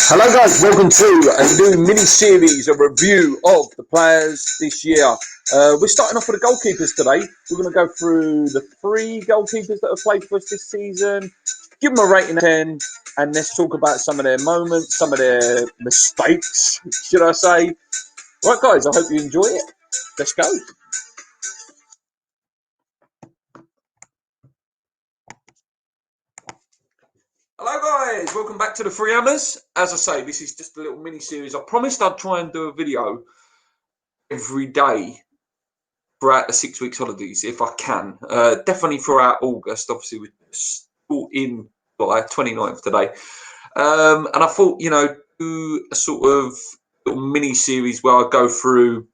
Hello guys, welcome to a new mini-series, a review of the players this year. We're starting off with the goalkeepers today. We're going to go through the 3 goalkeepers that have played for us this season, give them a rating of 10, and let's talk about some of their moments, some of their mistakes, should I say. Right guys, I hope you enjoy it. Let's go. Hello guys, welcome back to the Three Hammers. As I say, this is just a little mini-series. I promised I'd try and do a video every day throughout the 6 weeks holidays if I can. Definitely throughout August. Obviously we're still in July 29th today. And I thought, do a sort of little mini series where I go through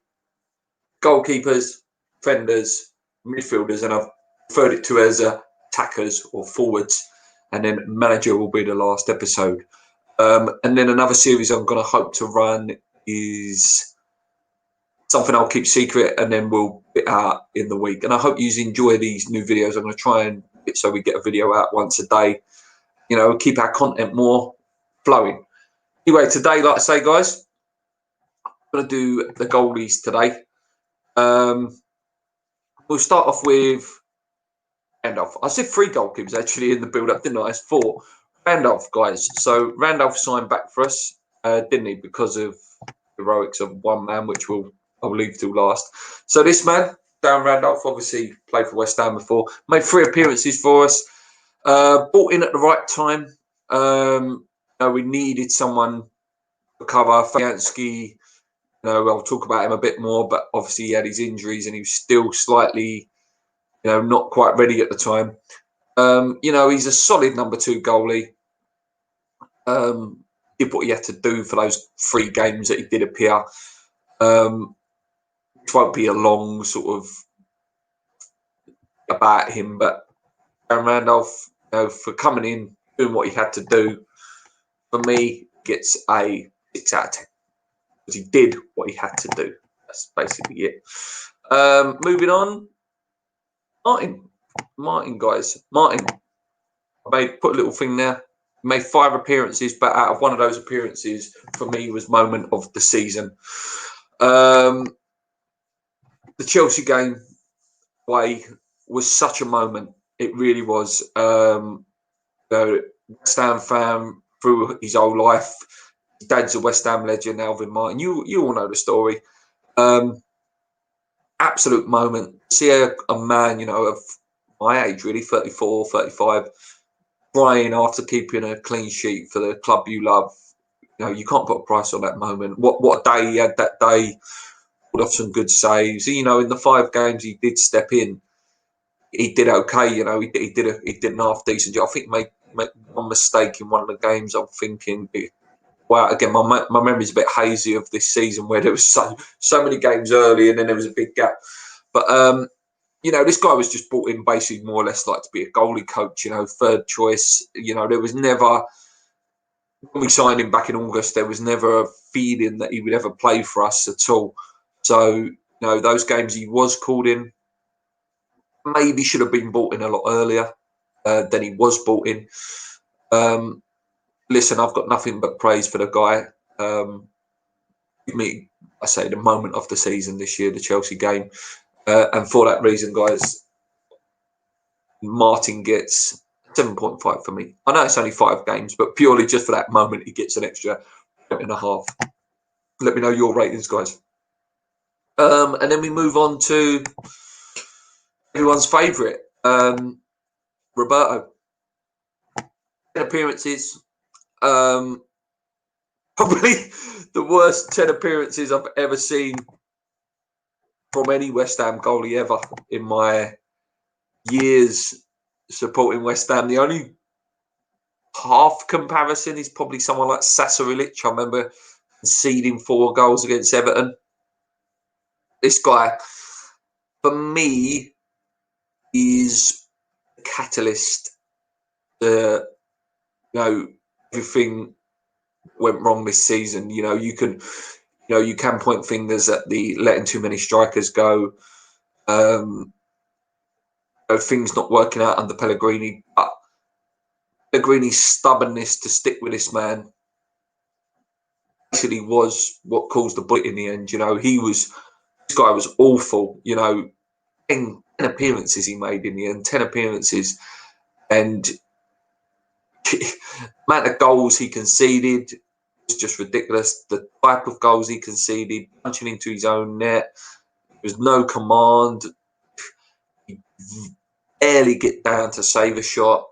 goalkeepers, defenders, midfielders, and I've referred it to as attackers or forwards, and then manager will be the last episode. And then another series I'm going to hope to run is something I'll keep secret, and then we'll put out in the week. And I hope you enjoy these new videos. I'm going to try and so we get a video out once a day. Keep our content more flowing. Anyway, today, like I say, guys, I'm going to do the goalies today. We'll start off with Randolph. I said 3 goalkeepers actually in the build-up, didn't I? It's 4. Randolph, guys. So Randolph signed back for us, didn't he? Because of heroics of one man, which I'll leave till last. So this man, Darren Randolph, obviously played for West Ham before, made 3 appearances for us, brought in at the right time. We needed someone to cover Fabianski. I'll talk about him a bit more, but obviously he had his injuries and he was still slightly, not quite ready at the time. He's a solid number 2 goalie. Did what he had to do for those 3 games that he did appear. Which won't be a long sort of about him, but Darren Randolph, for coming in, doing what he had to do, for me, gets a 6 out of 10. Because he did what he had to do. That's basically it. Moving on, Martin, guys. Martin, I put a little thing there. Made 5 appearances, but out of one of those appearances, for me, was moment of the season. The Chelsea game away was such a moment. It really was. West Ham fan through his whole life. His dad's a West Ham legend, Alvin Martin. You all know the story. Absolute moment. See a man, of my age, really, 34, 35, crying after keeping a clean sheet for the club you love. You can't put a price on that moment. What a day he had that day. Pulled off some good saves. In the 5 games he did step in, he did okay. He did an half decent job. I think he made one mistake in one of the games. I'm thinking, wow, again, my memory's a bit hazy of this season where there was so many games early and then there was a big gap. But this guy was just brought in basically more or less like to be a goalie coach. 3rd choice. There was never, when we signed him back in August, there was never a feeling that he would ever play for us at all. So those games he was called in, maybe should have been brought in a lot earlier than he was brought in. Listen, I've got nothing but praise for the guy. Give me, I say, the moment of the season this year, the Chelsea game. And for that reason, guys, Martin gets 7.5 for me. I know it's only 5 games, but purely just for that moment, he gets an extra 8.5. Let me know your ratings, guys. And then we move on to everyone's favourite, Roberto. 10 appearances. Probably the worst 10 appearances I've ever seen from any West Ham goalie ever in my years supporting West Ham. The only half comparison is probably someone like Sasarilic. I remember conceding 4 goals against Everton. This guy, for me, is a catalyst. Everything went wrong this season. You can point fingers at the letting too many strikers go. Things not working out under Pellegrini, but Pellegrini's stubbornness to stick with this man basically was what caused the bullet in the end. You know, this guy was awful. You know, 10 appearances he made in the end, 10 appearances, and amount of goals he conceded was just ridiculous. The type of goals he conceded, punching into his own net, there was no command. He barely get down to save a shot.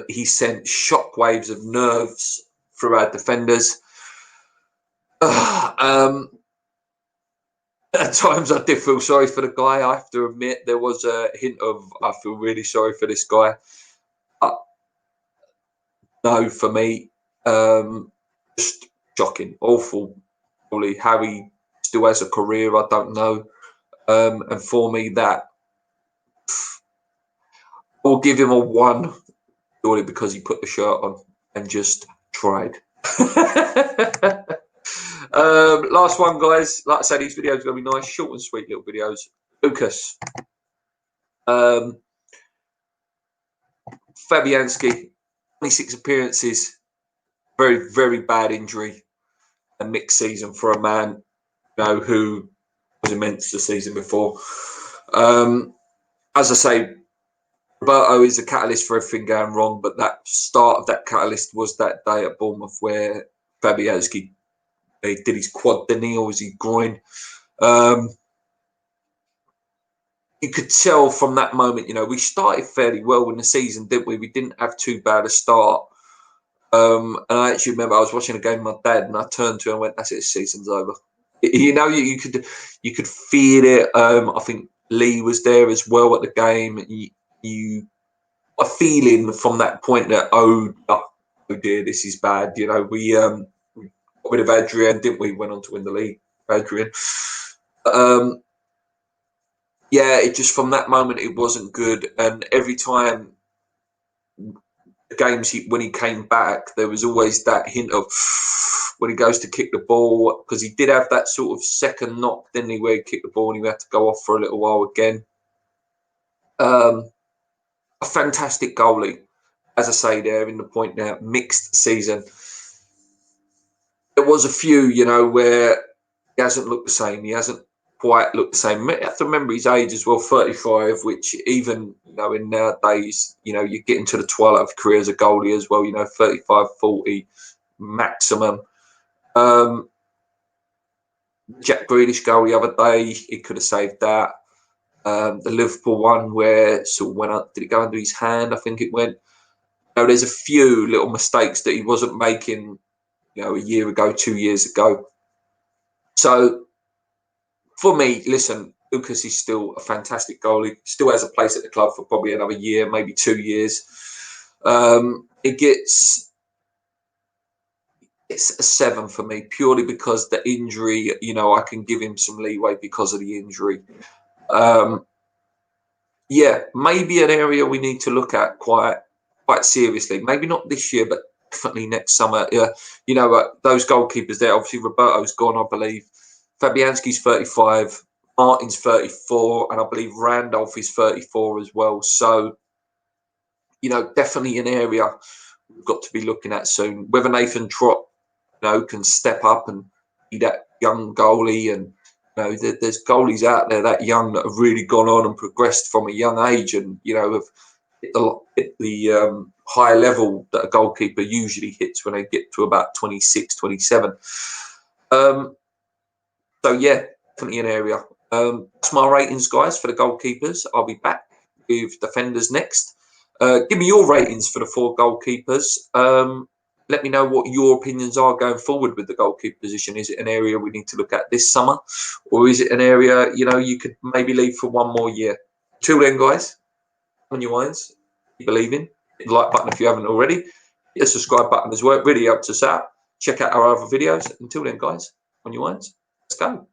He sent shockwaves of nerves through our defenders. At times I did feel sorry for the guy. I have to admit there was a hint of I feel really sorry for this guy. No, for me, just shocking, awful. Probably how he still has a career, I don't know. And for me, that I'll give him a 1, purely because he put the shirt on and just tried. Last one, guys. Like I said, these videos are going to be nice, short and sweet little videos. Lucas. Fabianski, 26 appearances. Very, very bad injury. A mixed season for a man, you know, who was immense the season before. As I say, Roberto is the catalyst for everything going wrong, but that start of that catalyst was that day at Bournemouth where Fabianski did his quad, didn't he, or was he groin? You could tell from that moment, you know, we started fairly well in the season, didn't we? We didn't have too bad a start. And I actually remember I was watching a game with my dad, and I turned to him and went, "That's it, the season's over." You know, you could feel it. I think Lee was there as well at the game. You a feeling from that point that oh dear, this is bad. You know, we got rid of Adrian, didn't we? Went on to win the league, Adrian. Yeah, it just from that moment it wasn't good, and every time the games when he came back, there was always that hint of when he goes to kick the ball, because he did have that sort of second knock, didn't he, where he kicked the ball and he had to go off for a little while again. A fantastic goalie, as I say there in the point now, mixed season. There was a few, you know, where he hasn't looked the same. He hasn't quite looked the same. You have to remember his age as well, 35, which even, you know, in nowadays, you know, you're getting to the twilight of career as a goalie as well, you know, 35, 40 maximum. Jack Grealish goal the other day, he could have saved that. The Liverpool one where sort of went up, did it go under his hand? I think it went. You know, there's a few little mistakes that he wasn't making, you know, a year ago, 2 years ago. So for me, listen, Lucas is still a fantastic goalie, still has a place at the club for probably another year, maybe 2 years. It's a 7 for me, purely because the injury, you know, I can give him some leeway because of the injury. Yeah, maybe an area we need to look at quite seriously. Maybe not this year, but definitely next summer. Yeah, you know, those goalkeepers there. Obviously, Roberto's gone, I believe. Fabianski's 35, Martin's 34, and I believe Randolph is 34 as well. So, you know, definitely an area we've got to be looking at soon. Whether Nathan Trott, you know, can step up and be that young goalie, and you know, there's goalies out there that young that have really gone on and progressed from a young age, and you know, have hit the high level that a goalkeeper usually hits when they get to about 26, 27. So yeah, definitely an area. That's my ratings, guys, for the goalkeepers. I'll be back with defenders next. Give me your ratings for the 4 goalkeepers. Let me know what your opinions are going forward with the goalkeeper position. Is it an area we need to look at this summer, or is it an area, you know, you could maybe leave for 1 more year? Till then, guys, on your minds, keep believing. Hit the like button if you haven't already. Hit the subscribe button as well. It really helps us out. Check out our other videos. Until then, guys, on your minds, let's go.